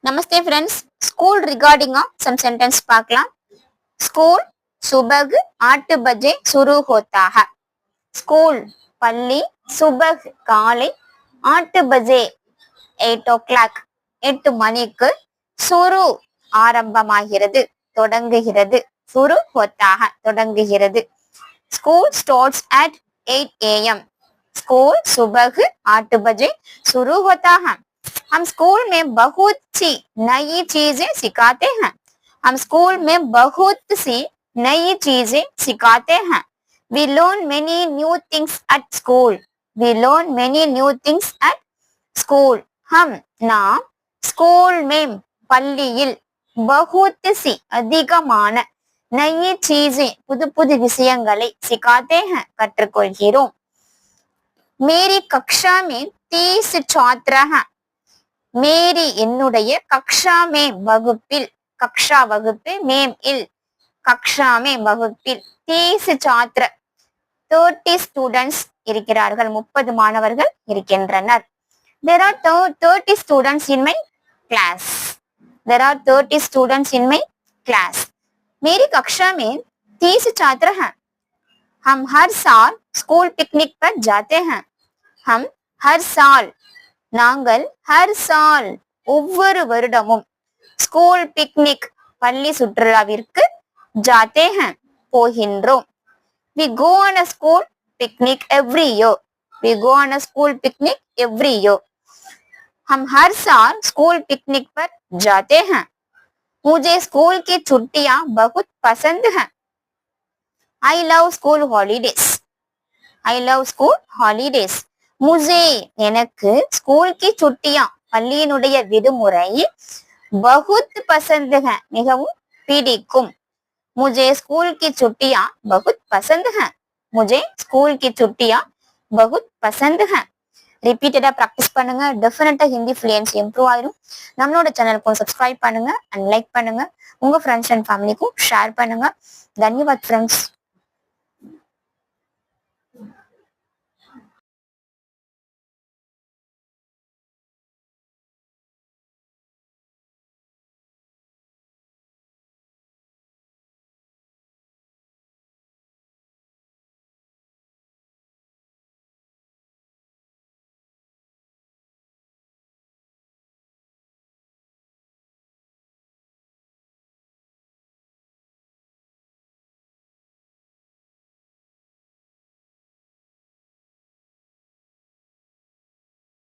Namaste friends. School regarding some sentence பார்க்கலாம். School सुबह 8 बजे शुरू होता है. School பள்ளி सुबह காலை 8 बजे 8 o'clock 8 மணிக்கு சுரு ஆரம்பமாகிறது தொடங்குகிறது சுரு होता है தொடங்குகிறது. School starts at 8 am. School सुबह 8 बजे शुरू होता है. हम स्कूल में बहुत सी नई चीजें सिखाते हैं. हम स्कूल में बहुत सी नई चीजें सिखाते हैं. We learn many new things at school. We learn many new things at school. हम நாம் ஸ்கூல் में பள்ளியில் बहुत सी அதிகமான नई चीजें புது புது விஷயங்களை सिखाते हैं கற்றுக்கொள்கிறோம். मेरी कक्षा में 30 छात्र हैं. மேரி என்னுடைய கக்ஷா மே வகுப்பில் கக்ஷா வகுப்பு மேம் இல் கக்ஷா மே வகுப்பில் 30 சாத்திர 30 ஸ்டூடெண்ட்ஸ் இருக்கிறார்கள் 30 மாணவர்கள் இருக்கின்றனர். There are 30 students in my class. There are 30 students in my class. मेरी कक्षा में 30 छात्र हैं. हम हर साल स्कूल पिकनिक पर जाते हैं. हम हर साल நாங்கள் ஹர் சால் ஒவ்வொரு வருடமும் ஸ்கூல் பிக்னிக் பள்ளி சுற்றுலாவிற்கு ஜாத்தே ஹன் போகின்றோம். We go on a school picnic every year. We go on a school picnic every year. हम हर साल स्कूल पिकनिक पर जाते हैं. मुझे स्कूल की छुट्टियां बहुत पसंद हैं. I love school holidays. I love school holidays. முझे எனக்கு ஸ்கூல் கி சுட்டியா பள்ளியினுடைய விடுமுறை பகுத் பசந்த் है மிகவும் பிடிக்கும். मुझे स्कूल की छुट्टियां बहुत पसंद हैं. मुझे स्कूल की छुट्टियां बहुत पसंद हैं. ரிப்பீட்டடா பிராக்டிஸ் பண்ணுங்க. டெஃபினட்டா ஹிந்தி ஃப்ளூயன்சி இம்ப்ரூவ் ஆயிரும். நம்மளோட சேனலுக்கும் சப்ஸ்கிரைப் பண்ணுங்க அண்ட் லைக் பண்ணுங்க. உங்க ஃப்ரெண்ட்ஸ் அண்ட் ஃபேமிலிக்கும் ஷேர் பண்ணுங்க. தன்யவாத் ஃப்ரெண்ட்ஸ்.